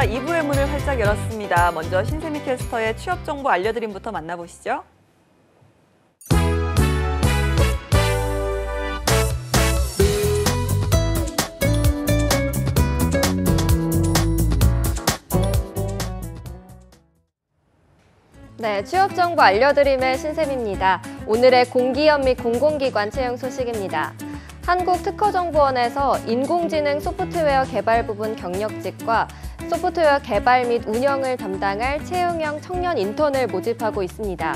2부의 문을 활짝 열었습니다. 먼저 신세미 캐스터의 취업 정보 알려드림부터 만나보시죠. 네, 취업 정보 알려드림의 신세미입니다. 오늘의 공기업 및 공공기관 채용 소식입니다. 한국특허정보원에서 인공지능 소프트웨어 개발 부분 경력직과 소프트웨어 개발 및 운영을 담당할 채용형 청년 인턴을 모집하고 있습니다.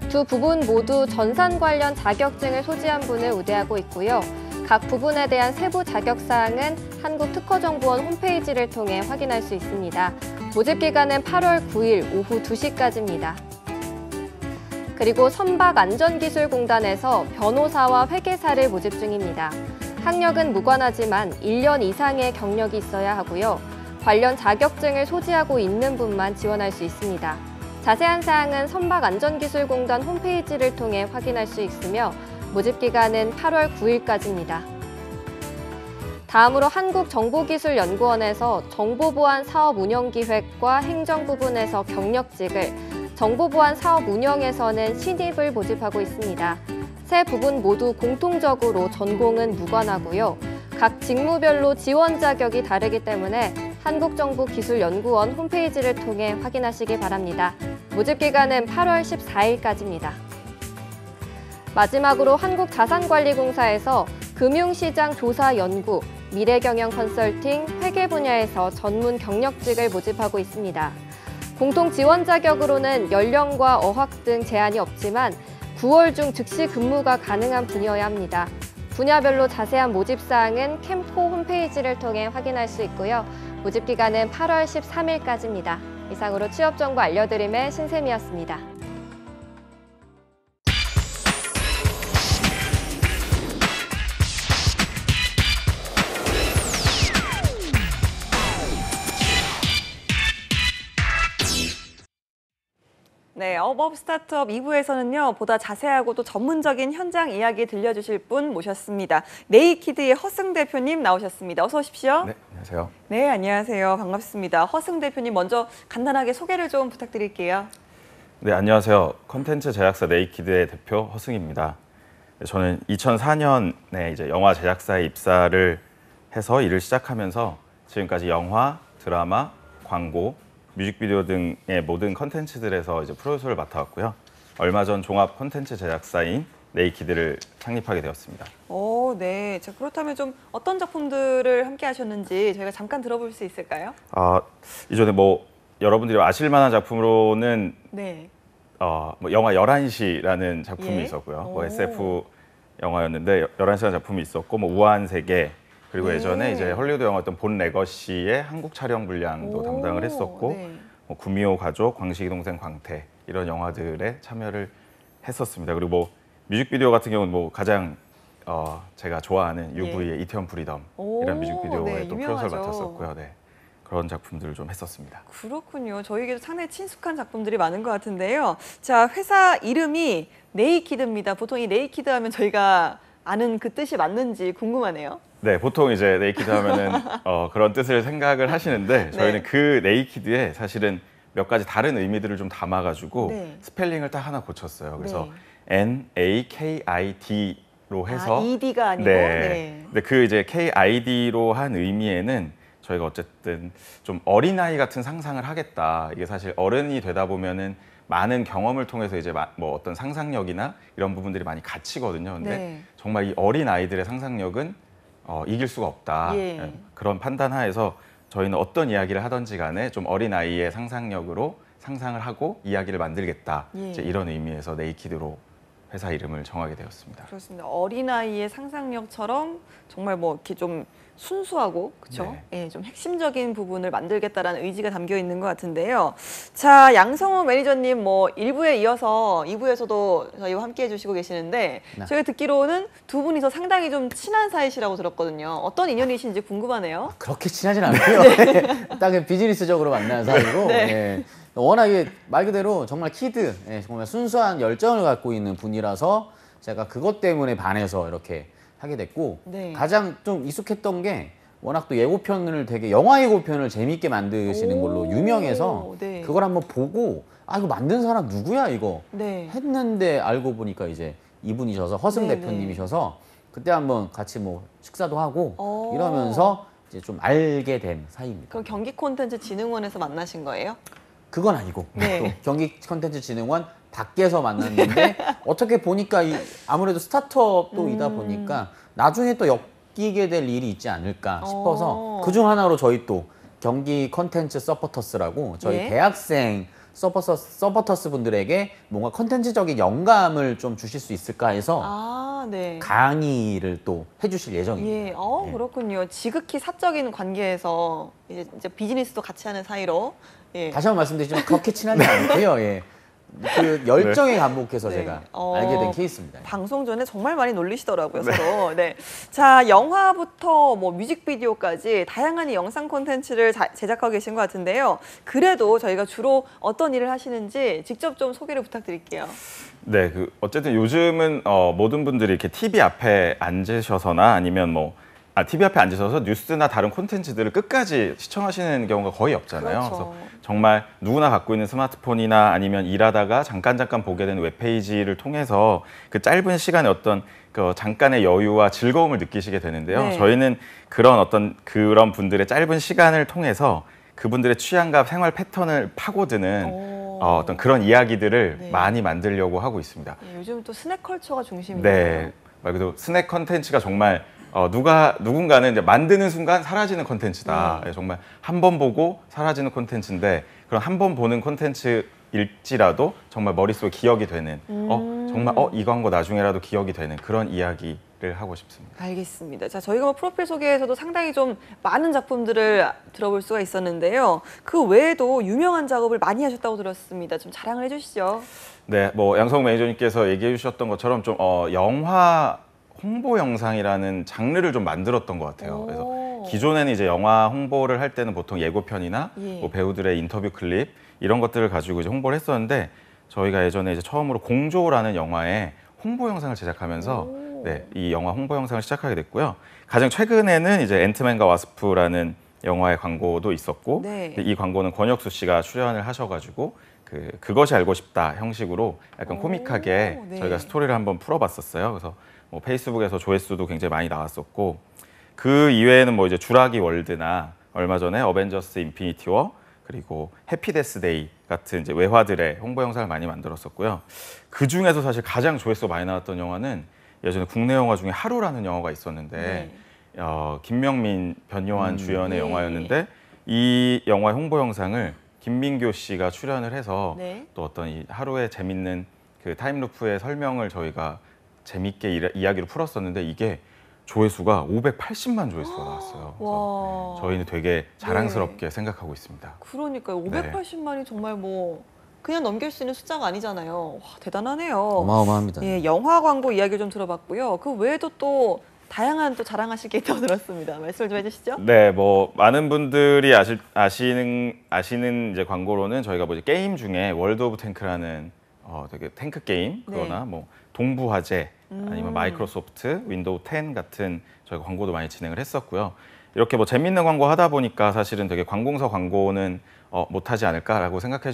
두 부분 모두 전산 관련 자격증을 소지한 분을 우대하고 있고요. 각 부분에 대한 세부 자격사항은 한국특허정보원 홈페이지를 통해 확인할 수 있습니다. 모집 기간은 8월 9일 오후 2시까지입니다. 그리고 선박안전기술공단에서 변호사와 회계사를 모집 중입니다. 학력은 무관하지만 1년 이상의 경력이 있어야 하고요. 관련 자격증을 소지하고 있는 분만 지원할 수 있습니다. 자세한 사항은 선박안전기술공단 홈페이지를 통해 확인할 수 있으며 모집 기간은 8월 9일까지입니다. 다음으로 한국정보기술연구원에서 정보보안 사업 운영기획과 행정 부분에서 경력직을, 정보보안 사업 운영에서는 신입을 모집하고 있습니다. 세 부분 모두 공통적으로 전공은 무관하고요. 각 직무별로 지원 자격이 다르기 때문에 한국정보기술연구원 홈페이지를 통해 확인하시기 바랍니다. 모집 기간은 8월 14일까지입니다. 마지막으로 한국자산관리공사에서 금융시장 조사 연구, 미래경영 컨설팅, 회계 분야에서 전문 경력직을 모집하고 있습니다. 공통 지원 자격으로는 연령과 어학 등 제한이 없지만 9월 중 즉시 근무가 가능한 분이어야 합니다. 분야별로 자세한 모집 사항은 캠코 홈페이지를 통해 확인할 수 있고요. 모집 기간은 8월 13일까지입니다. 이상으로 취업 정보 알려드림의 신세미였습니다. 네, 업업 스타트업 2부에서는요, 보다 자세하고 또 전문적인 현장 이야기 들려주실 분 모셨습니다. 네이키드의 허승 대표님 나오셨습니다. 어서 오십시오. 네, 안녕하세요. 네, 안녕하세요. 반갑습니다. 허승 대표님 먼저 간단하게 소개를 좀 부탁드릴게요. 네, 안녕하세요. 컨텐츠 제작사 네이키드의 대표 허승입니다. 저는 2004년에 이제 영화 제작사에 입사를 해서 일을 시작하면서 지금까지 영화, 드라마, 광고, 뮤직비디오 등의 모든 컨텐츠들에서 이제 프로듀서를 맡아왔고요. 얼마 전 종합 컨텐츠 제작사인 네이키드를 창립하게 되었습니다. 오, 네. 자, 그렇다면 좀 어떤 작품들을 함께 하셨는지 저희가 잠깐 들어볼 수 있을까요? 이전에 뭐 여러분들이 아실 만한 작품으로는 네. 뭐 영화 11시라는 작품이 예? 있었고요. 뭐 SF 영화였는데 11시라는 작품이 있었고 뭐 우아한 세계, 그리고 예전에 이제 헐리우드 영화였던 본 레거시의 한국 촬영 분량도 담당을 했었고 네. 뭐 구미호 가족, 광식이 동생 광태 이런 영화들에 참여를 했었습니다. 그리고 뭐 뮤직비디오 같은 경우는 뭐 가장 제가 좋아하는 UV의 이태원 프리덤 이런 뮤직비디오에 네, 또 유명하죠. 프로듀서를 맡았었고요. 네. 그런 작품들을 좀 했었습니다. 그렇군요. 저희에게도 상당히 친숙한 작품들이 많은 것 같은데요. 자, 회사 이름이 네이키드입니다. 보통 이 네이키드 하면 저희가 아는 그 뜻이 맞는지 궁금하네요. 네, 보통 이제 네이키드 하면은 그런 뜻을 생각을 하시는데 저희는 네. 그 네이키드에 사실은 몇 가지 다른 의미들을 좀 담아가지고 네. 스펠링을 딱 하나 고쳤어요. 그래서 네. NAKID로 해서 ED가 아니고. 네. 근데 그 이제 KID로 한 의미에는 저희가 어쨌든 좀 어린아이 같은 상상을 하겠다. 이게 사실 어른이 되다 보면은 많은 경험을 통해서 이제 뭐 어떤 상상력이나 이런 부분들이 많이 갇히거든요. 근데 네. 정말 이 어린 아이들의 상상력은 이길 수가 없다. 예. 그런 판단하에서 저희는 어떤 이야기를 하든지 간에 좀 어린 아이의 상상력으로 상상을 하고 이야기를 만들겠다. 예. 이제 이런 의미에서 네이키드로 회사 이름을 정하게 되었습니다. 그렇습니다. 어린아이의 상상력처럼 정말 뭐 이렇게 좀 순수하고 그렇죠? 네. 예, 좀 핵심적인 부분을 만들겠다라는 의지가 담겨 있는 것 같은데요. 자, 양성호 매니저님 뭐 1부에 이어서 2부에서도 저희와 함께 해주시고 계시는데 네. 저희가 듣기로는 두 분이서 상당히 좀 친한 사이시라고 들었거든요. 어떤 인연이신지 궁금하네요. 그렇게 친하진 않고요. 딱 비즈니스적으로 만난 사이고 네. 예. 워낙에 말 그대로 정말 키드, 예, 정말 순수한 열정을 갖고 있는 분이라서 제가 그것 때문에 반해서 이렇게 하게 됐고 네. 가장 좀 익숙했던 게 워낙 또 예고편을 되게 영화 예고편을 재밌게 만드시는 걸로 유명해서 네. 그걸 한번 보고 아 이거 만든 사람 누구야 이거 네. 했는데 알고 보니까 이제 이분이셔서 허승 네, 대표님이셔서 그때 한번 같이 뭐 식사도 하고 오. 이러면서 이제 좀 알게 된 사이입니다. 그럼 경기 콘텐츠 진흥원에서 만나신 거예요? 그건 아니고 네. 또 경기 콘텐츠 진흥원 밖에서 만났는데 어떻게 보니까 아무래도 스타트업도이다 보니까 나중에 또 엮이게 될 일이 있지 않을까 싶어서 그중 하나로 저희 또 경기 콘텐츠 서포터스라고 저희 예. 대학생 서포터스 분들에게 뭔가 콘텐츠적인 영감을 좀 주실 수 있을까 해서 아, 네. 강의를 또 해주실 예정입니다. 예, 예. 그렇군요. 지극히 사적인 관계에서 이제 비즈니스도 같이 하는 사이로. 예. 다시 한번 말씀드리지만 그렇게 친하지 않고요. 예. 그 열정에 감복해서 네. 제가 알게 된 케이스입니다. 방송 전에 정말 많이 놀리시더라고요, 서로. 네. 자, 영화부터 뭐 뮤직비디오까지 다양한 이 영상 콘텐츠를 제작하고 계신 것 같은데요. 그래도 저희가 주로 어떤 일을 하시는지 직접 좀 소개를 부탁드릴게요. 네, 어쨌든 요즘은 모든 분들이 이렇게 TV 앞에 앉으셔서나 아니면 TV 앞에 앉으셔서 뉴스나 다른 콘텐츠들을 끝까지 시청하시는 경우가 거의 없잖아요. 그렇죠. 그래서 정말 누구나 갖고 있는 스마트폰이나 아니면 일하다가 잠깐 보게 되는 웹페이지를 통해서 그 짧은 시간에 어떤 그 잠깐의 여유와 즐거움을 느끼시게 되는데요. 네. 저희는 그런 분들의 짧은 시간을 통해서 그분들의 취향과 생활 패턴을 파고드는 어떤 그런 이야기들을 네. 많이 만들려고 하고 있습니다. 예, 요즘 또 스낵 컬처가 중심이잖아요. 네, 말 그대로 스낵 컨텐츠가 정말 누군가는 이제 만드는 순간 사라지는 콘텐츠다. 네. 정말 한 번 보고 사라지는 콘텐츠인데 그런 한 번 보는 콘텐츠일지라도 정말 머릿속에 기억이 되는 정말 이 광고 나중에라도 기억이 되는 그런 이야기를 하고 싶습니다. 알겠습니다. 자, 저희가 프로필 소개에서도 상당히 좀 많은 작품들을 들어볼 수가 있었는데요. 그 외에도 유명한 작업을 많이 하셨다고 들었습니다. 좀 자랑을 해주시죠. 네, 양성 매니저님께서 얘기해 주셨던 것처럼 좀 영화 홍보 영상이라는 장르를 좀 만들었던 것 같아요. 그래서 기존에는 이제 영화 홍보를 할 때는 보통 예고편이나 예. 뭐 배우들의 인터뷰 클립 이런 것들을 가지고 이제 홍보를 했었는데 저희가 예전에 이제 처음으로 공조라는 영화의 홍보 영상을 제작하면서 이 영화 홍보 영상을 시작하게 됐고요. 가장 최근에는 이제 앤트맨과 와스프라는 영화의 광고도 있었고 네. 이 광고는 권혁수 씨가 출연을 하셔가지고 그것이 알고 싶다 형식으로 약간 코믹하게 네. 저희가 스토리를 한번 풀어봤었어요. 그래서 뭐 페이스북에서 조회수도 굉장히 많이 나왔었고 그 이외에는 뭐 이제 주라기 월드나 얼마 전에 어벤져스 인피니티 워 그리고 해피데스 데이 같은 이제 외화들의 홍보 영상을 많이 만들었었고요. 그 중에서 사실 가장 조회수가 많이 나왔던 영화는 예전에 국내 영화 중에 하루라는 영화가 있었는데 김명민, 변요한 주연의 네. 영화였는데 이 영화의 홍보 영상을 김민교 씨가 출연을 해서 네. 또 어떤 이 하루의 재밌는 그 타임루프의 설명을 저희가 재밌게 이야기를 풀었었는데 이게 조회수가 580만 조회수가 나왔어요. 그래서 와. 저희는 되게 자랑스럽게 생각하고 있습니다. 그러니까요. 네. 580만이 정말 뭐 그냥 넘길 수 있는 숫자가 아니잖아요. 와, 대단하네요. 어마어마합니다. 예, 영화 광고 이야기를 좀 들어봤고요. 그 외에도 또 다양한 또 자랑하실 게 있다고 들었습니다. 말씀을 좀 해주시죠. 네, 많은 분들이 아시는 이제 광고로는 저희가 이제 게임 중에 월드 오브 탱크라는 되게 탱크 게임 그거나 네. 뭐 동부화재 아니면 마이크로소프트 윈도우 10 같은 저희가 광고도 많이 진행을 했었고요. 이렇게 뭐 재밌는 광고 하다 보니까 사실은 되게 관공서 광고는 못하지 않을까라고 생각해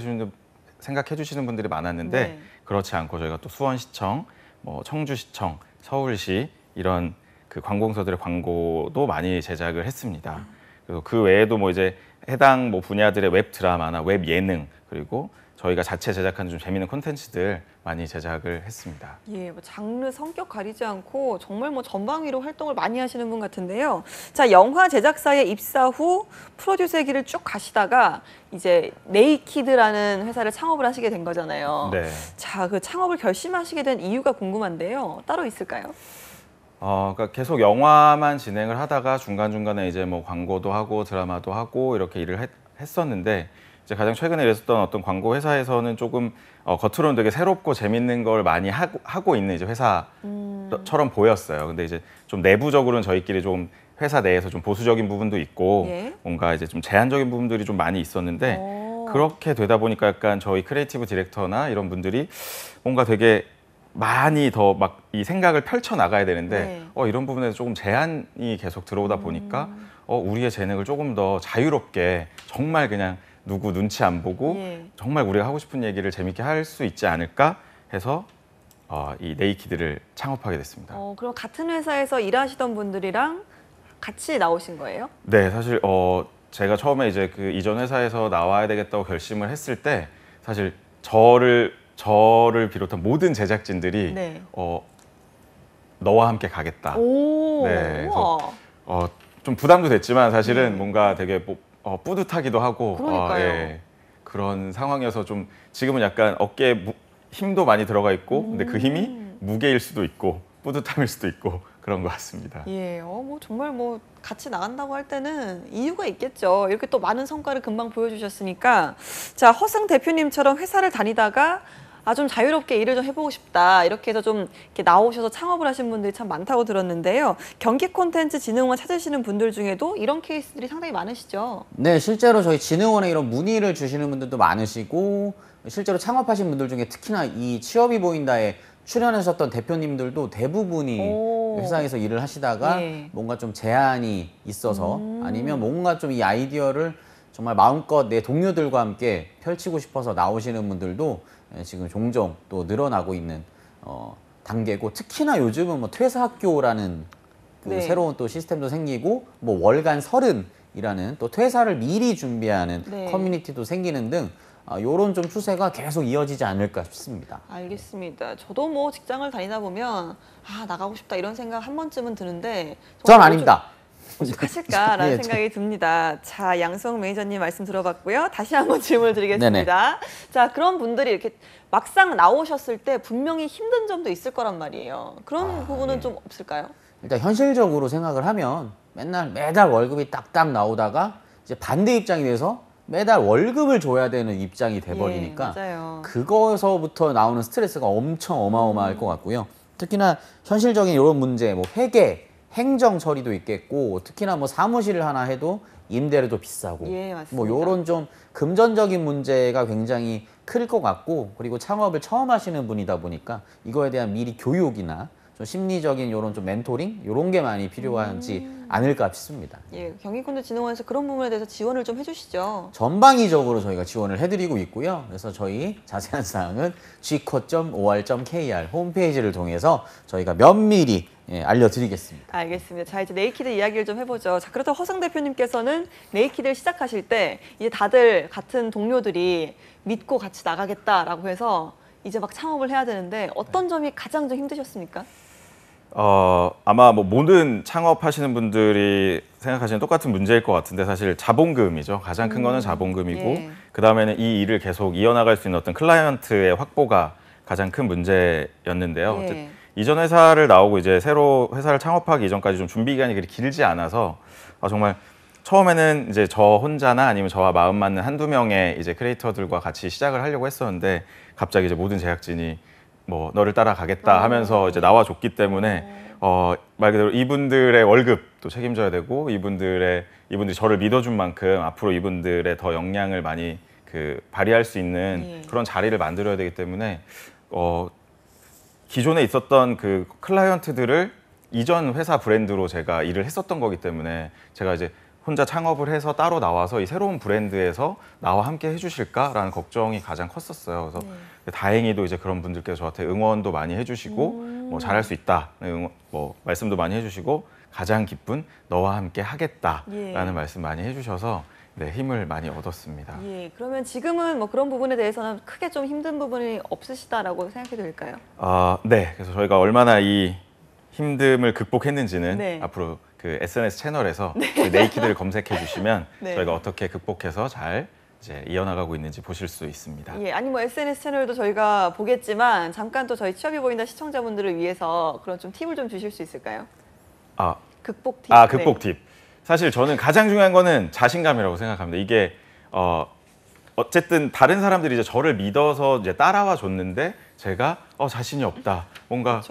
주시는 분들이 많았는데 네. 그렇지 않고 저희가 또 수원시청, 뭐 청주시청, 서울시 이런 그 관공서들의 광고도 많이 제작을 했습니다. 그리고 그 외에도 뭐 이제 해당 뭐 분야들의 웹 드라마나 웹 예능 그리고 저희가 자체 제작하는 좀 재미있는 콘텐츠들 많이 제작을 했습니다. 예, 뭐 장르, 성격 가리지 않고 정말 뭐 전방위로 활동을 많이 하시는 분 같은데요. 자, 영화 제작사에 입사 후 프로듀서의 길을 쭉 가시다가 이제 네이키드라는 회사를 창업을 하시게 된 거잖아요. 네. 자, 그 창업을 결심하시게 된 이유가 궁금한데요. 따로 있을까요? 그러니까 계속 영화만 진행을 하다가 중간중간에 이제 뭐 광고도 하고 드라마도 하고 이렇게 일을 했었는데 이제 가장 최근에 일했었던 어떤 광고 회사에서는 조금 겉으로는 되게 새롭고 재밌는 걸 많이 하고 있는 이제 회사처럼 보였어요. 근데 이제 좀 내부적으로는 저희끼리 좀 회사 내에서 좀 보수적인 부분도 있고 예. 뭔가 이제 좀 제한적인 부분들이 좀 많이 있었는데 그렇게 되다 보니까 약간 저희 크리에이티브 디렉터나 이런 분들이 뭔가 되게 많이 더 막 이 생각을 펼쳐 나가야 되는데 네. 이런 부분에서 조금 제한이 계속 들어오다 보니까 우리의 재능을 조금 더 자유롭게 정말 그냥 누구 눈치 안 보고 예. 정말 우리가 하고 싶은 얘기를 재밌게 할 수 있지 않을까 해서 이 네이키드를 창업하게 됐습니다. 그럼 같은 회사에서 일하시던 분들이랑 같이 나오신 거예요? 네, 사실 제가 처음에 이제 그 이전 회사에서 나와야 되겠다고 결심을 했을 때 사실 저를 비롯한 모든 제작진들이 네. 너와 함께 가겠다. 오, 네, 우와. 좀 부담도 됐지만 사실은 네. 뭔가 되게 뿌듯하기도 하고 그러니까요. 예, 그런 상황이어서 좀 지금은 약간 어깨에 힘도 많이 들어가 있고 근데 그 힘이 무게일 수도 있고 뿌듯함일 수도 있고 그런 것 같습니다. 예, 뭐 정말 뭐 같이 나간다고 할 때는 이유가 있겠죠. 이렇게 또 많은 성과를 금방 보여주셨으니까. 자, 허승 대표님처럼 회사를 다니다가 좀 자유롭게 일을 좀 해보고 싶다. 이렇게 해서 좀 이렇게 나오셔서 창업을 하신 분들이 참 많다고 들었는데요. 경기콘텐츠진흥원 찾으시는 분들 중에도 이런 케이스들이 상당히 많으시죠? 네, 실제로 저희 진흥원에 이런 문의를 주시는 분들도 많으시고 실제로 창업하신 분들 중에 특히나 이 취업이 보인다에 출연하셨던 대표님들도 대부분이 오. 회사에서 일을 하시다가 예. 뭔가 좀 제한이 있어서 아니면 뭔가 좀 이 아이디어를 정말 마음껏 내 동료들과 함께 펼치고 싶어서 나오시는 분들도 지금 종종 또 늘어나고 있는 단계고 특히나 요즘은 뭐 퇴사학교라는 그 네. 새로운 또 시스템도 생기고 뭐 월간 30이라는 또 퇴사를 미리 준비하는 네. 커뮤니티도 생기는 등 요런 좀 추세가 계속 이어지지 않을까 싶습니다. 알겠습니다. 저도 뭐 직장을 다니다 보면 나가고 싶다 이런 생각 한 번쯤은 드는데 전 정말 아닙니다. 하실까라는 네, 생각이 듭니다. 자, 양수영 매니저님 말씀 들어봤고요. 다시 한번 질문을 드리겠습니다. 자, 그런 분들이 이렇게 막상 나오셨을 때 분명히 힘든 점도 있을 거란 말이에요. 그런 부분은 네. 좀 없을까요? 일단 현실적으로 생각을 하면 매달 월급이 딱딱 나오다가 이제 반대 입장이 돼서 매달 월급을 줘야 되는 입장이 돼버리니까 예, 맞아요. 그거에서부터 나오는 스트레스가 엄청 어마어마할 것 같고요. 특히나 현실적인 이런 문제, 뭐 회계, 행정 처리도 있겠고 특히나 뭐 사무실을 하나 해도 임대료도 비싸고 예, 맞습니다. 뭐 요런 좀 금전적인 문제가 굉장히 클 것 같고 그리고 창업을 처음 하시는 분이다 보니까 이거에 대한 미리 교육이나 좀 심리적인 요런 좀 멘토링 요런 게 많이 필요하지 않을까 싶습니다. 예, 경기콘텐츠진흥원에서 그런 부분에 대해서 지원을 좀 해주시죠. 전방위적으로 저희가 지원을 해드리고 있고요. 그래서 저희 자세한 사항은 gco.or.kr 홈페이지를 통해서 저희가 면밀히 알려드리겠습니다. 알겠습니다. 자, 이제 네이키드 이야기를 좀 해보죠. 자, 그렇다고 허승 대표님께서는 네이키드를 시작하실 때 이제 다들 같은 동료들이 믿고 같이 나가겠다라고 해서 이제 막 창업을 해야 되는데 어떤 점이 가장 좀 힘드셨습니까? 아마 뭐 모든 창업하시는 분들이 생각하시는 똑같은 문제일 것 같은데 사실 자본금이죠. 가장 큰 거는 자본금이고 예. 그다음에는 이 일을 계속 이어나갈 수 있는 어떤 클라이언트의 확보가 가장 큰 문제였는데요. 예. 어쨌든 이전 회사를 나오고 이제 새로 회사를 창업하기 이전까지 좀 준비 기간이 그리 길지 않아서 정말 처음에는 이제 저 혼자나 아니면 저와 마음 맞는 한두 명의 이제 크리에이터들과 같이 시작을 하려고 했었는데 갑자기 이제 모든 제작진이 뭐 너를 따라가겠다 하면서 이제 나와줬기 때문에 말 그대로 이분들의 월급도 책임져야 되고 이분들이 저를 믿어준 만큼 앞으로 이분들의 더 역량을 많이 발휘할 수 있는 예. 그런 자리를 만들어야 되기 때문에 기존에 있었던 그 클라이언트들을 이전 회사 브랜드로 제가 일을 했었던 거기 때문에 제가 이제 혼자 창업을 해서 따로 나와서 이 새로운 브랜드에서 나와 함께 해주실까라는 걱정이 가장 컸었어요. 그래서 다행히도 이제 그런 분들께서 저한테 응원도 많이 해주시고 뭐 잘할 수 있다, 뭐 말씀도 많이 해주시고 가장 기쁜 너와 함께 하겠다라는 예. 말씀 많이 해주셔서 네, 힘을 많이 얻었습니다. 예, 그러면 지금은 뭐 그런 부분에 대해서는 크게 좀 힘든 부분이 없으시다라고 생각해도 될까요? 네, 그래서 저희가 얼마나 이 힘듦을 극복했는지는 네. 앞으로 그 SNS 채널에서 그 네이키드를 검색해 주시면 네. 저희가 어떻게 극복해서 잘 이제 이어나가고 있는지 보실 수 있습니다. 예, 아니 뭐 SNS 채널도 저희가 보겠지만 잠깐 또 저희 취업이 보인다 시청자분들을 위해서 그런 좀 팁을 좀 주실 수 있을까요? 극복 팁. 극복 팁. 사실 저는 가장 중요한 거는 자신감이라고 생각합니다. 이게 어쨌든 다른 사람들이 이제 저를 믿어서 이제 따라와 줬는데 제가 자신이 없다, 뭔가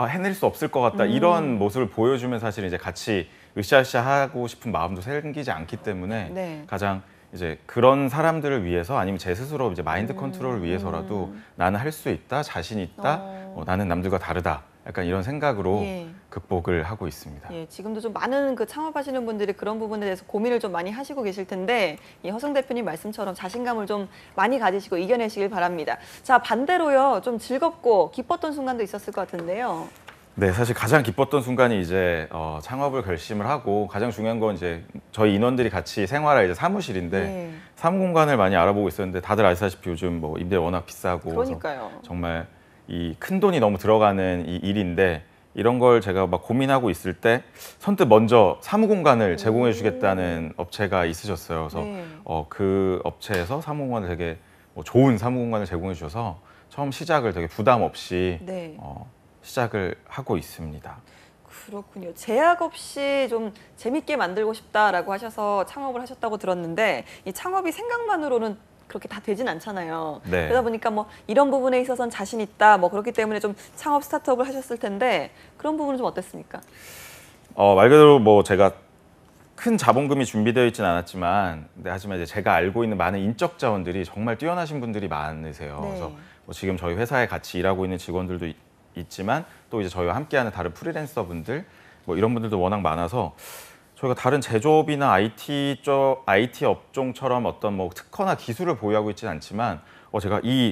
해낼 수 없을 것 같다 이런 모습을 보여주면 사실 이제 같이 으쌰으쌰하고 싶은 마음도 생기지 않기 때문에 네. 가장 이제 그런 사람들을 위해서 아니면 제 스스로 이제 마인드 컨트롤을 위해서라도 나는 할 수 있다, 자신 있다, 나는 남들과 다르다. 약간 이런 생각으로 예. 극복을 하고 있습니다. 예, 지금도 좀 많은 그 창업하시는 분들이 그런 부분에 대해서 고민을 좀 많이 하시고 계실 텐데 이 허승 대표님 말씀처럼 자신감을 좀 많이 가지시고 이겨내시길 바랍니다. 자, 반대로요. 좀 즐겁고 기뻤던 순간도 있었을 것 같은데요. 네, 사실 가장 기뻤던 순간이 이제 창업을 결심을 하고 가장 중요한 건 이제 저희 인원들이 같이 생활할 이제 사무실인데 예. 사무공간을 많이 알아보고 있었는데 다들 아시다시피 요즘 뭐 임대 워낙 비싸고 그러니까요. 정말 이 큰 돈이 너무 들어가는 이 일인데 이런 걸 제가 막 고민하고 있을 때 선뜻 먼저 사무공간을 제공해 주겠다는 업체가 있으셨어요. 그래서 네. 그 업체에서 사무공간을 되게 뭐 좋은 사무공간을 제공해 주셔서 처음 시작을 되게 부담 없이 네. 시작을 하고 있습니다. 그렇군요. 제약 없이 좀 재밌게 만들고 싶다라고 하셔서 창업을 하셨다고 들었는데 이 창업이 생각만으로는 그렇게 다 되진 않잖아요. 네. 그러다 보니까 뭐 이런 부분에 있어서는 자신 있다, 뭐 그렇기 때문에 좀 창업 스타트업을 하셨을 텐데 그런 부분은 좀 어땠습니까? 말 그대로 뭐 제가 큰 자본금이 준비되어 있지는 않았지만, 하지만 이제 제가 알고 있는 많은 인적 자원들이 정말 뛰어나신 분들이 많으세요. 네. 그래서 뭐 지금 저희 회사에 같이 일하고 있는 직원들도 있지만 또 이제 저희와 함께하는 다른 프리랜서 분들, 뭐 이런 분들도 워낙 많아서 저희가 다른 제조업이나 IT 업종처럼 어떤 뭐 특허나 기술을 보유하고 있지는 않지만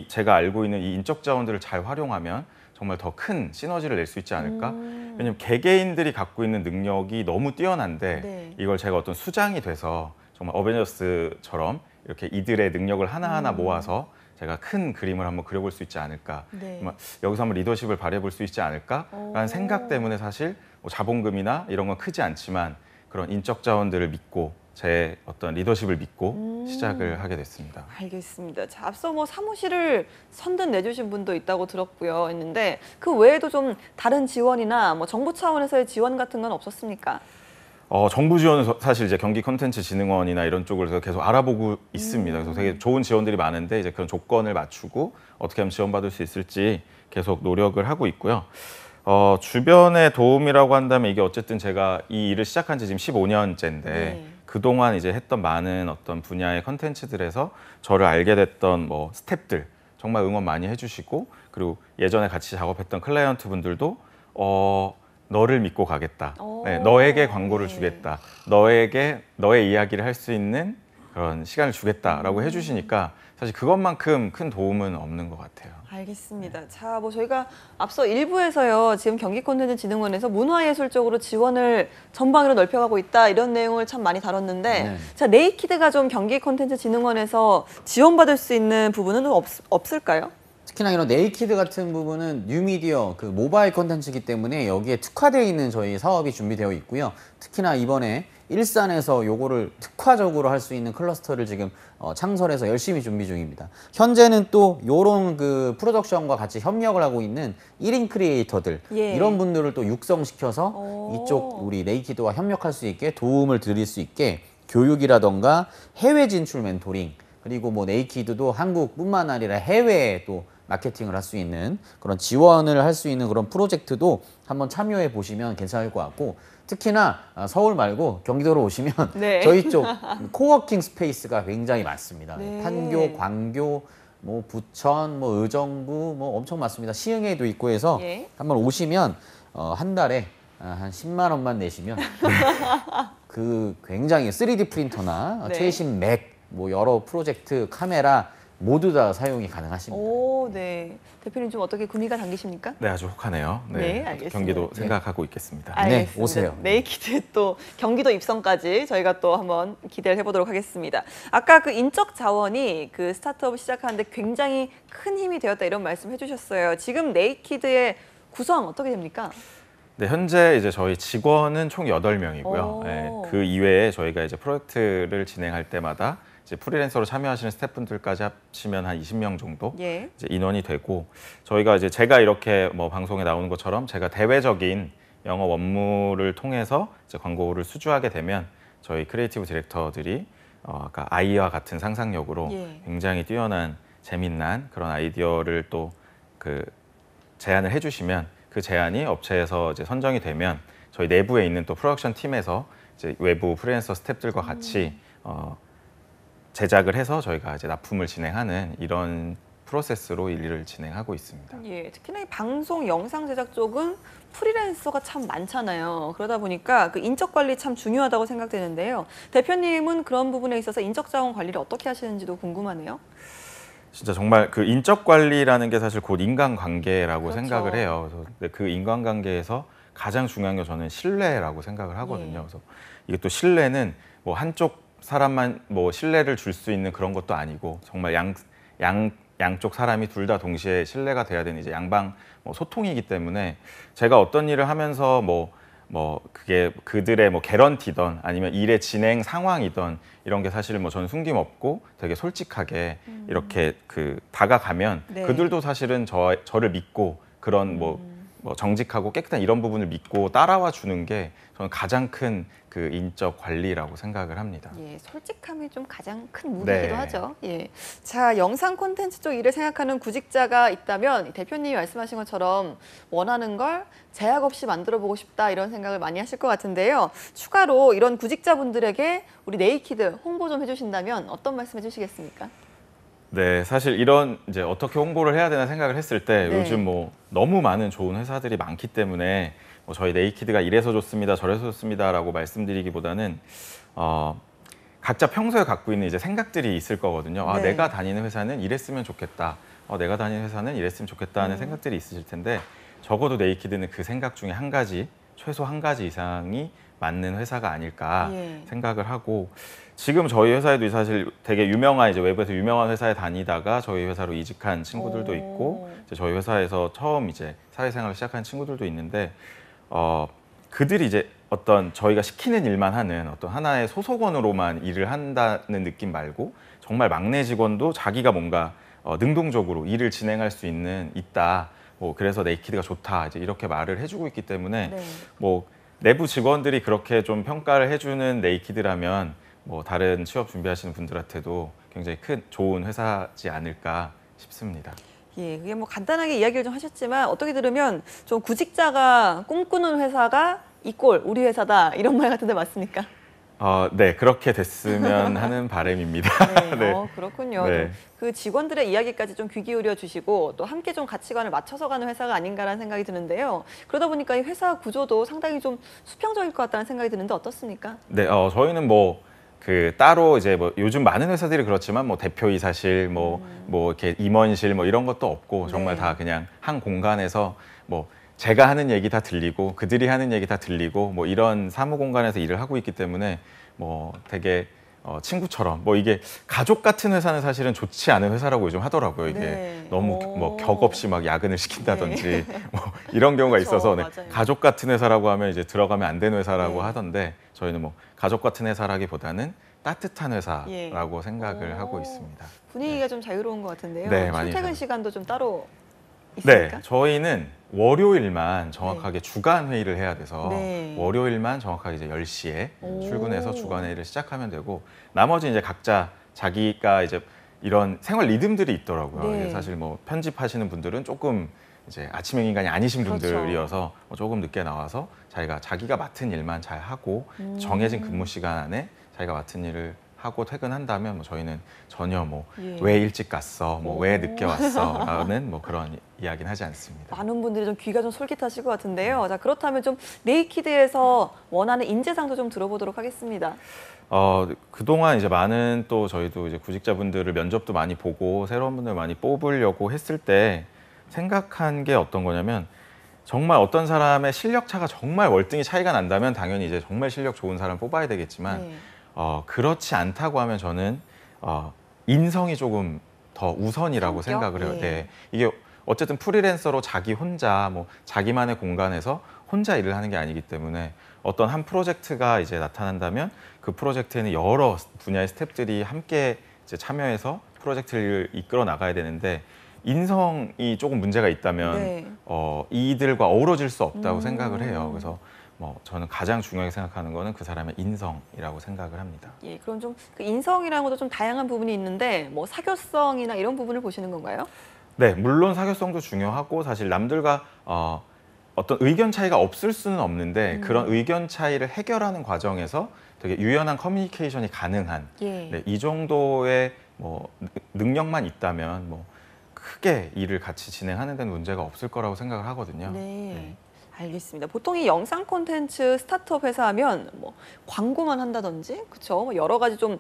제가 알고 있는 이 인적 자원들을 잘 활용하면 정말 더 큰 시너지를 낼 수 있지 않을까? 왜냐면 개개인들이 갖고 있는 능력이 너무 뛰어난데 네. 이걸 제가 어떤 수장이 돼서 정말 어벤져스처럼 이렇게 이들의 능력을 하나하나 모아서 제가 큰 그림을 한번 그려볼 수 있지 않을까? 네. 정말 여기서 한번 리더십을 발휘해볼 수 있지 않을까라는 생각 때문에 사실 뭐 자본금이나 이런 건 크지 않지만 그런 인적 자원들을 믿고 제 어떤 리더십을 믿고 시작을 하게 됐습니다. 알겠습니다. 자, 앞서 뭐 사무실을 선뜻 내주신 분도 있다고 들었고요. 했는데 그 외에도 좀 다른 지원이나 뭐 정부 차원에서의 지원 같은 건 없었습니까? 정부 지원은 사실 이제 경기 콘텐츠진흥원이나 이런 쪽을 계속 알아보고 있습니다. 그래서 되게 좋은 지원들이 많은데 이제 그런 조건을 맞추고 어떻게 하면 지원받을 수 있을지 계속 노력을 하고 있고요. 주변의 도움이라고 한다면 이게 어쨌든 제가 이 일을 시작한 지 지금 15년째인데 네. 그동안 이제 했던 많은 어떤 분야의 컨텐츠들에서 저를 알게 됐던 뭐 스태프들 정말 응원 많이 해주시고, 그리고 예전에 같이 작업했던 클라이언트 분들도 너를 믿고 가겠다. 네, 너에게 광고를 네. 주겠다. 너의 이야기를 할 수 있는 그런 시간을 주겠다라고 해주시니까 사실 그것만큼 큰 도움은 없는 것 같아요. 알겠습니다. 자, 뭐 저희가 앞서 일부에서요, 지금 경기콘텐츠진흥원에서 문화예술 쪽으로 지원을 전방위로 넓혀가고 있다 이런 내용을 참 많이 다뤘는데, 네. 자, 네이키드가 좀 경기콘텐츠진흥원에서 지원받을 수 있는 부분은 좀 없을까요? 특히나 이런 네이키드 같은 부분은 뉴미디어 그 모바일 콘텐츠이기 때문에 여기에 특화되어 있는 저희 사업이 준비되어 있고요. 특히나 이번에 일산에서 요거를 특화적으로 할 수 있는 클러스터를 지금 창설해서 열심히 준비 중입니다. 현재는 또 요런 그 프로덕션과 같이 협력을 하고 있는 1인 크리에이터들 예. 이런 분들을 또 육성시켜서 오. 이쪽 우리 네이키드와 협력할 수 있게 도움을 드릴 수 있게 교육이라던가 해외 진출 멘토링, 그리고 뭐 네이키드도 한국뿐만 아니라 해외에 또 마케팅을 할 수 있는 그런 지원을 할 수 있는 그런 프로젝트도 한번 참여해 보시면 괜찮을 것 같고, 특히나 서울 말고 경기도로 오시면 네. 저희 쪽 코워킹 스페이스가 굉장히 많습니다. 네. 판교, 광교, 뭐 부천, 뭐 의정부 뭐 엄청 많습니다. 시흥에도 있고 해서 예. 한번 오시면 한 달에 한 10만 원만 내시면 그 굉장히 3D 프린터나 네. 최신 맥, 뭐 여러 프로젝트 카메라 모두 다 사용이 가능하십니다. 오, 네. 대표님 좀 어떻게 구미가 당기십니까? 네, 아주 혹하네요. 네, 알겠습니다. 경기도 생각하고 있겠습니다. 알겠습니다. 오세요. 네이키드 또 경기도 입성까지 저희가 또 한번 기대를 해보도록 하겠습니다. 아까 그 인적 자원이 그 스타트업을 시작하는데 굉장히 큰 힘이 되었다 이런 말씀 해주셨어요. 지금 네이키드의 구성 어떻게 됩니까? 네, 현재 이제 저희 직원은 총 8명이고요. 오. 네, 그 이외에 저희가 이제 프로젝트를 진행할 때마다 이제 프리랜서로 참여하시는 스태프분들까지 합치면 한 20명 정도 예. 이제 인원이 되고, 저희가 이제 제가 이렇게 뭐 방송에 나오는 것처럼 제가 대외적인 영업 업무를 통해서 이제 광고를 수주하게 되면 저희 크리에이티브 디렉터들이 아까 아이와 같은 상상력으로 예. 굉장히 뛰어난 재미난 그런 아이디어를 또 그 제안을 해주시면 그 제안이 업체에서 이제 선정이 되면 저희 내부에 있는 또 프로덕션 팀에서 이제 외부 프리랜서 스태프들과 같이 제작을 해서 저희가 이제 납품을 진행하는 이런 프로세스로 일을 진행하고 있습니다. 예, 특히나 이 방송 영상 제작 쪽은 프리랜서가 참 많잖아요. 그러다 보니까 그 인적 관리 참 중요하다고 생각되는데요. 대표님은 그런 부분에 있어서 인적 자원 관리를 어떻게 하시는지도 궁금하네요. 진짜 정말 그 인적 관리라는 게 사실 곧 인간관계라고 그렇죠. 생각을 해요. 그래서 근데 그 인간관계에서 가장 중요한 게 저는 신뢰라고 생각을 하거든요. 예. 그래서 이게 또 신뢰는 뭐 한쪽 사람만 뭐 신뢰를 줄 수 있는 그런 것도 아니고 정말 양쪽 사람이 둘 다 동시에 신뢰가 돼야 되는 이제 양방 뭐 소통이기 때문에 제가 어떤 일을 하면서 뭐 그게 그들의 뭐 개런티던 아니면 일의 진행 상황이던 이런 게 사실 뭐 저는 숨김없고 되게 솔직하게 이렇게 그 다가가면 네. 그들도 사실은 저를 믿고 그런 뭐 정직하고 깨끗한 이런 부분을 믿고 따라와 주는 게 저는 가장 큰 그 인적 관리라고 생각을 합니다. 예, 솔직함이 좀 가장 큰 무기이기도 네. 하죠. 예. 자, 영상 콘텐츠 쪽 일을 생각하는 구직자가 있다면 대표님이 말씀하신 것처럼 원하는 걸 제약 없이 만들어 보고 싶다 이런 생각을 많이 하실 것 같은데요. 추가로 이런 구직자분들에게 우리 네이키드 홍보 좀 해주신다면 어떤 말씀 해주시겠습니까? 네, 사실 이런 이제 어떻게 홍보를 해야 되나 생각을 했을 때 네. 요즘 뭐 너무 많은 좋은 회사들이 많기 때문에 뭐 저희 네이키드가 이래서 좋습니다, 저래서 좋습니다라고 말씀드리기보다는 각자 평소에 갖고 있는 이제 생각들이 있을 거거든요. 아, 네. 내가 다니는 회사는 이랬으면 좋겠다. 내가 다니는 회사는 이랬으면 좋겠다 하는 생각들이 있으실 텐데 적어도 네이키드는 그 생각 중에 한 가지, 최소 한 가지 이상이 맞는 회사가 아닐까 예. 생각을 하고 지금 저희 회사에도 사실 되게 유명한 이제 외부에서 유명한 회사에 다니다가 저희 회사로 이직한 친구들도 오. 있고 이제 저희 회사에서 처음 이제 사회생활을 시작한 친구들도 있는데 그들이 이제 어떤 저희가 시키는 일만 하는 어떤 하나의 소속원으로만 일을 한다는 느낌 말고 정말 막내 직원도 자기가 뭔가 능동적으로 일을 진행할 수 있다. 뭐 그래서 네이키드가 좋다. 이제 이렇게 말을 해주고 있기 때문에 네. 뭐 내부 직원들이 그렇게 좀 평가를 해주는 네이키드라면 뭐 다른 취업 준비하시는 분들한테도 굉장히 큰 좋은 회사지 않을까 싶습니다. 예, 그게 뭐 간단하게 이야기를 좀 하셨지만 어떻게 들으면 좀 구직자가 꿈꾸는 회사가 이꼴 우리 회사다 이런 말 같은데 맞습니까? 네, 그렇게 됐으면 하는 바람입니다. 네, 네. 그렇군요. 네. 그 직원들의 이야기까지 좀 귀 기울여 주시고 또 함께 좀 가치관을 맞춰서 가는 회사가 아닌가라는 생각이 드는데요. 그러다 보니까 이 회사 구조도 상당히 좀 수평적일 것 같다는 생각이 드는데 어떻습니까? 네, 저희는 뭐 그 따로 이제 뭐 요즘 많은 회사들이 그렇지만 뭐 대표이사실 뭐 이렇게 임원실 뭐 이런 것도 없고 정말 네. 다 그냥 한 공간에서 뭐 제가 하는 얘기 다 들리고 그들이 하는 얘기 다 들리고 뭐 이런 사무 공간에서 일을 하고 있기 때문에 뭐 되게 친구처럼 뭐 이게 가족 같은 회사는 사실은 좋지 않은 회사라고 요즘 하더라고요. 이게 네. 너무 오. 뭐 격 없이 막 야근을 시킨다든지 뭐 이런 경우가 그렇죠. 있어서 네. 맞아요. 가족 같은 회사라고 하면 이제 들어가면 안 되는 회사라고 네. 하던데 저희는 뭐 가족 같은 회사라기보다는 따뜻한 예. 회사라고 생각을 오. 하고 있습니다. 분위기가 좀 자유로운 것 같은데요. 네, 많이 출퇴근 자유- 시간도 좀 따로 네, 있습니까? 저희는 월요일만 정확하게 주간 회의를 해야 돼서 네. 월요일만 정확하게 이제 10시에 오. 출근해서 주간 회의를 시작하면 되고 나머지 이제 각자 자기가 이제 이런 생활 리듬들이 있더라고요. 네. 이게 사실 뭐 편집하시는 분들은 조금 이제 아침형 인간이 아니신 그렇죠. 분들이어서 뭐 조금 늦게 나와서 자기가 맡은 일만 잘 하고 정해진 근무 시간 안에 자기가 맡은 일을 하고 퇴근한다면 뭐 저희는 전혀 뭐 예. 왜 일찍 갔어, 뭐 왜 오. 늦게 왔어라는 뭐 그런 이야기는 하지 않습니다. 많은 분들이 좀 귀가 좀 솔깃하실 것 같은데요. 자, 그렇다면 좀 네이키드에서 원하는 인재상도 좀 들어보도록 하겠습니다. 그동안 이제 많은 또 저희도 이제 구직자분들을 면접도 많이 보고 새로운 분들 많이 뽑으려고 했을 때 생각한 게 어떤 거냐면 정말 어떤 사람의 실력 차가 정말 월등히 차이가 난다면 당연히 이제 정말 실력 좋은 사람 뽑아야 되겠지만 네. 그렇지 않다고 하면 저는 인성이 조금 더 우선이라고 성격? 생각을 해요. 예. 네. 이게 어쨌든 프리랜서로 자기 혼자 뭐 자기만의 공간에서 혼자 일을 하는 게 아니기 때문에 어떤 한 프로젝트가 이제 나타난다면 그 프로젝트에는 여러 분야의 스태프들이 함께 이제 참여해서 프로젝트를 이끌어 나가야 되는데 인성이 조금 문제가 있다면 네. 이들과 어우러질 수 없다고 생각을 해요. 그래서 뭐 저는 가장 중요하게 생각하는 거는 그 사람의 인성이라고 생각을 합니다. 예, 그럼 좀 그 인성이라는 것도 좀 다양한 부분이 있는데 뭐 사교성이나 이런 부분을 보시는 건가요? 네, 물론 사교성도 중요하고 사실 남들과 어떤 의견 차이가 없을 수는 없는데 그런 의견 차이를 해결하는 과정에서 되게 유연한 커뮤니케이션이 가능한 예. 네, 이 정도의 뭐 능력만 있다면 뭐 크게 일을 같이 진행하는 데는 문제가 없을 거라고 생각을 하거든요. 네. 알겠습니다. 보통 이 영상 콘텐츠 스타트업 회사 하면 뭐 광고만 한다든지, 그렇죠? 여러 가지 좀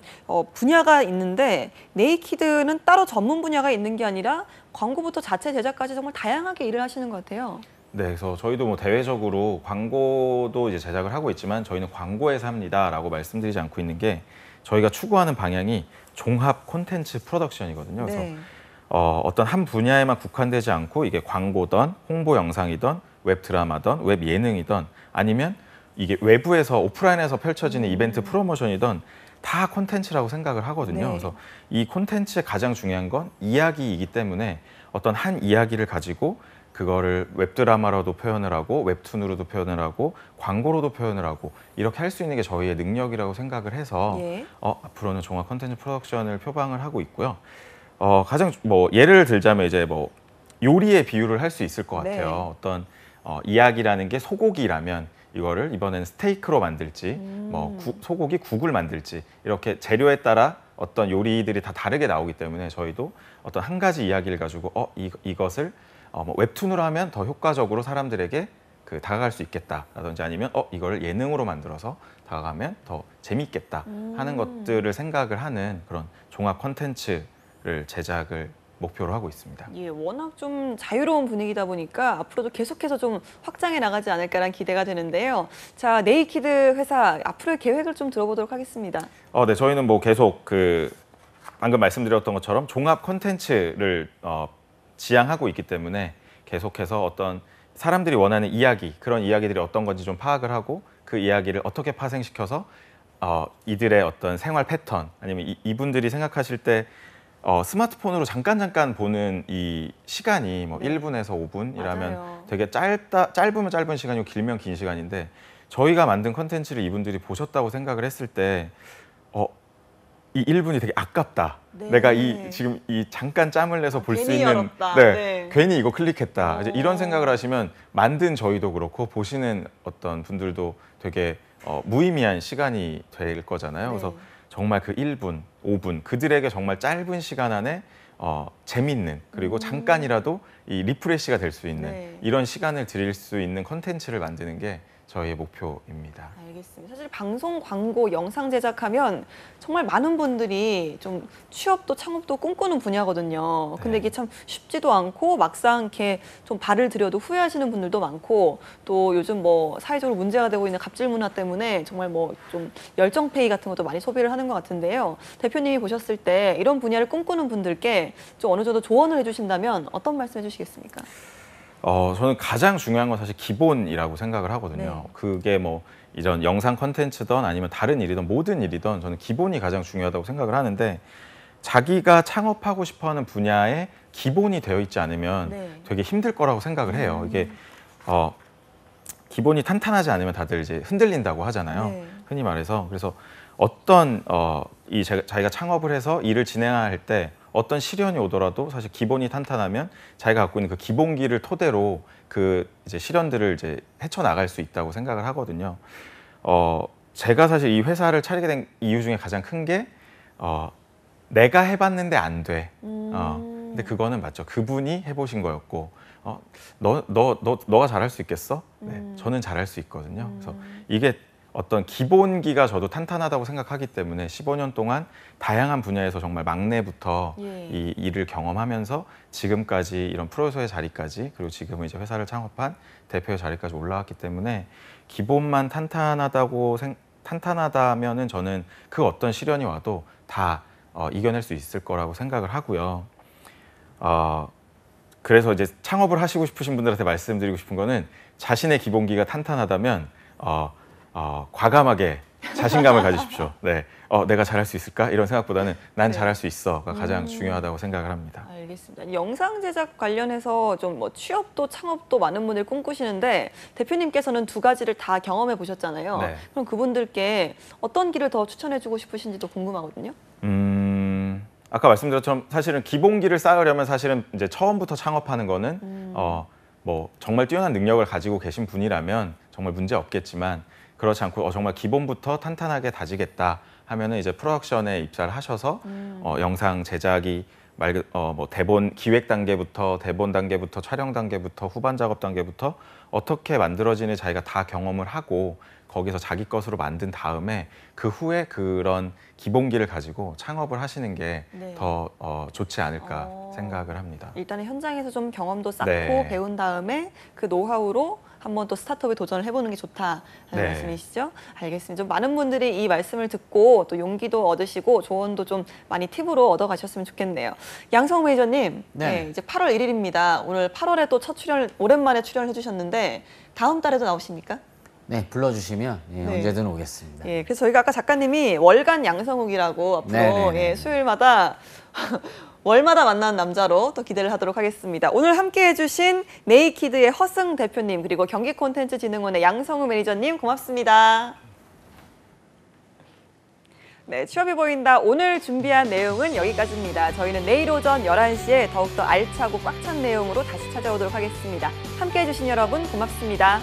분야가 있는데 네이키드는 따로 전문 분야가 있는 게 아니라 광고부터 자체 제작까지 정말 다양하게 일을 하시는 것 같아요. 네, 그래서 저희도 뭐 대외적으로 광고도 이제 제작을 하고 있지만 저희는 광고 회사입니다라고 말씀드리지 않고 있는 게 저희가 추구하는 방향이 종합 콘텐츠 프로덕션이거든요. 그래서 네. 어떤 한 분야에만 국한되지 않고 이게 광고든 홍보 영상이든 웹 드라마든 웹 예능이든 아니면 이게 외부에서 오프라인에서 펼쳐지는 이벤트 프로모션이든 다 콘텐츠라고 생각을 하거든요. 네. 그래서 이 콘텐츠의 가장 중요한 건 이야기이기 때문에 어떤 한 이야기를 가지고 그거를 웹드라마로도 표현을 하고 웹툰으로도 표현을 하고 광고로도 표현을 하고 이렇게 할 수 있는 게 저희의 능력이라고 생각을 해서 예. 앞으로는 종합 콘텐츠 프로덕션을 표방을 하고 있고요. 가장 뭐 예를 들자면 이제 뭐 요리의 비유를 할 수 있을 것 같아요. 네. 어떤 이야기라는 게 소고기라면 이거를 이번에는 스테이크로 만들지 뭐 소고기 국을 만들지 이렇게 재료에 따라 어떤 요리들이 다 다르게 나오기 때문에 저희도 어떤 한 가지 이야기를 가지고 이것을 뭐 웹툰으로 하면 더 효과적으로 사람들에게 다가갈 수 있겠다라든지 아니면 이걸 예능으로 만들어서 다가가면 더 재미있겠다 하는 것들을 생각을 하는 그런 종합 콘텐츠를 제작을 목표로 하고 있습니다. 예, 워낙 좀 자유로운 분위기다 보니까 앞으로도 계속해서 좀 확장해 나가지 않을까라는 기대가 되는데요. 자, 네이키드 회사 앞으로의 계획을 좀 들어보도록 하겠습니다. 네, 저희는 뭐 계속 방금 말씀드렸던 것처럼 종합 콘텐츠를 지향하고 있기 때문에 계속해서 어떤 사람들이 원하는 이야기, 그런 이야기들이 어떤 건지 좀 파악을 하고 그 이야기를 어떻게 파생시켜서 이들의 어떤 생활 패턴 아니면 이분들이 생각하실 때 스마트폰으로 잠깐 보는 이 시간이 뭐 1분에서 5분이라면 맞아요. 되게 짧으면 짧은 시간이고 길면 긴 시간인데 저희가 만든 컨텐츠를 이분들이 보셨다고 생각을 했을 때 이 1분이 되게 아깝다. 네. 내가 지금 이 잠깐 짬을 내서 볼 수 괜히 있는 열었다. 네. 괜히 이거 클릭했다. 이제 이런 생각을 하시면 만든 저희도 그렇고 보시는 어떤 분들도 되게 무의미한 시간이 될 거잖아요. 그래서 네. 정말 그 1분, 5분 그들에게 정말 짧은 시간 안에 재밌는 그리고 잠깐이라도 이 리프레시가 될 수 있는 네. 이런 시간을 드릴 수 있는 컨텐츠를 만드는 게 저희의 목표입니다. 알겠습니다. 사실 방송, 광고, 영상 제작하면 정말 많은 분들이 좀 취업도 창업도 꿈꾸는 분야거든요. 근데 네. 이게 참 쉽지도 않고 막상 이렇게 좀 발을 들여도 후회하시는 분들도 많고 또 요즘 뭐 사회적으로 문제가 되고 있는 갑질 문화 때문에 정말 뭐 좀 열정페이 같은 것도 많이 소비를 하는 것 같은데요. 대표님이 보셨을 때 이런 분야를 꿈꾸는 분들께 좀 어느 정도 조언을 해주신다면 어떤 말씀 해주시겠습니까? 저는 가장 중요한 건 사실 기본이라고 생각을 하거든요. 네. 그게 뭐 이전 영상 컨텐츠든 아니면 다른 일이든 모든 일이든 저는 기본이 가장 중요하다고 생각을 하는데 자기가 창업하고 싶어하는 분야에 기본이 되어 있지 않으면 네. 되게 힘들 거라고 생각을 해요. 이게 기본이 탄탄하지 않으면 다들 이제 흔들린다고 하잖아요. 네. 흔히 말해서 그래서 어떤 자기가 창업을 해서 일을 진행할 때 어떤 시련이 오더라도 사실 기본이 탄탄하면 자기가 갖고 있는 그 기본기를 토대로 그 이제 시련들을 이제 헤쳐나갈 수 있다고 생각을 하거든요. 제가 사실 이 회사를 차리게 된 이유 중에 가장 큰 게 내가 해봤는데 안 돼. 근데 그거는 맞죠. 그분이 해보신 거였고, 너가 잘할 수 있겠어? 네, 저는 잘할 수 있거든요. 그래서 이게 어떤 기본기가 저도 탄탄하다고 생각하기 때문에 15년 동안 다양한 분야에서 정말 막내부터 예. 이 일을 경험하면서 지금까지 이런 프로듀서의 자리까지 그리고 지금은 이제 회사를 창업한 대표의 자리까지 올라왔기 때문에 기본만 탄탄하다면은 저는 그 어떤 시련이 와도 다 이겨낼 수 있을 거라고 생각을 하고요. 그래서 이제 창업을 하시고 싶으신 분들한테 말씀드리고 싶은 거는 자신의 기본기가 탄탄하다면 과감하게 자신감을 가지십시오. 네, 내가 잘할 수 있을까? 이런 생각보다는 난 네. 잘할 수 있어가 가장 중요하다고 생각을 합니다. 알겠습니다. 영상 제작 관련해서 좀 뭐 취업도 창업도 많은 분들이 꿈꾸시는데 대표님께서는 두 가지를 다 경험해 보셨잖아요. 네. 그럼 그분들께 어떤 길을 더 추천해주고 싶으신지도 궁금하거든요. 아까 말씀드렸처럼 사실은 기본기를 쌓으려면 사실은 이제 처음부터 창업하는 거는 뭐 정말 뛰어난 능력을 가지고 계신 분이라면 정말 문제 없겠지만 그렇지 않고 정말 기본부터 탄탄하게 다지겠다 하면은 이제 프로덕션에 입사를 하셔서 영상 제작이 뭐 대본 기획 단계부터 대본 단계부터 촬영 단계부터 후반 작업 단계부터 어떻게 만들어지는지 자기가 다 경험을 하고 거기서 자기 것으로 만든 다음에 그 후에 그런 기본기를 가지고 창업을 하시는 게 더 좋지 않을까 생각을 합니다. 일단은 현장에서 좀 경험도 쌓고 네. 배운 다음에 그 노하우로 한번 또 스타트업에 도전을 해보는 게 좋다는 네. 말씀이시죠? 알겠습니다. 좀 많은 분들이 이 말씀을 듣고 또 용기도 얻으시고 조언도 좀 많이 팁으로 얻어가셨으면 좋겠네요. 양성 매니저님, 네. 이제 8월 1일입니다. 오늘 8월에 또 첫 출연, 오랜만에 출연을 해주셨는데 다음 달에도 나오십니까? 네, 불러주시면 네. 언제든 오겠습니다. 예, 그래서 저희가 아까 작가님이 월간 양성욱이라고 앞으로 네네네. 수요일마다 월마다 만나는 남자로 또 기대를 하도록 하겠습니다. 오늘 함께 해주신 네이키드의 허승 대표님 그리고 경기콘텐츠진흥원의 양성욱 매니저님 고맙습니다. 네, 취업이 보인다. 오늘 준비한 내용은 여기까지입니다. 저희는 내일 오전 11시에 더욱더 알차고 꽉 찬 내용으로 다시 찾아오도록 하겠습니다. 함께 해주신 여러분 고맙습니다.